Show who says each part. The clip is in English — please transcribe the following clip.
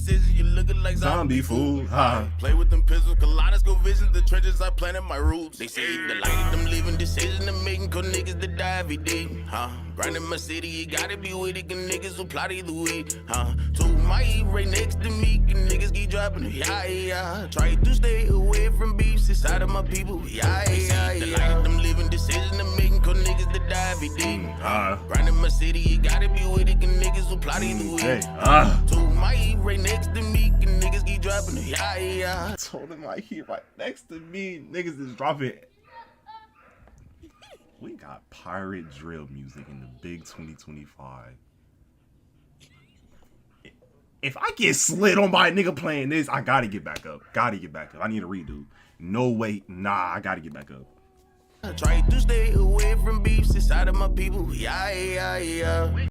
Speaker 1: decisions, you looking like
Speaker 2: Zombie fool. Ha.
Speaker 1: Play with them pistols, kaleidoscope visions, the trenches I planted my roots. They say the light them living decisions and making cool niggas that die every day, huh? Grinding my city, you gotta be with it, cause niggas will plot either way, huh? To my right next to me, can niggas keep dropping, yeah. Try to stay away from beefs inside of my people, yeah. The light them living decisions and making cool niggas that die every day, grinding my city, you gotta be with it, cause niggas will plot either way, To my right next to me, can niggas keep dropping, yeah.
Speaker 2: I told him like he right next to me, niggas is dropping. We got pirate drill music in the big 2025. If I get slid on by a nigga playing this, I gotta get back up. Gotta get back up. I need a redo. No wait, nah, I gotta get back up.
Speaker 1: I try to stay away from beefs inside of my people, yeah.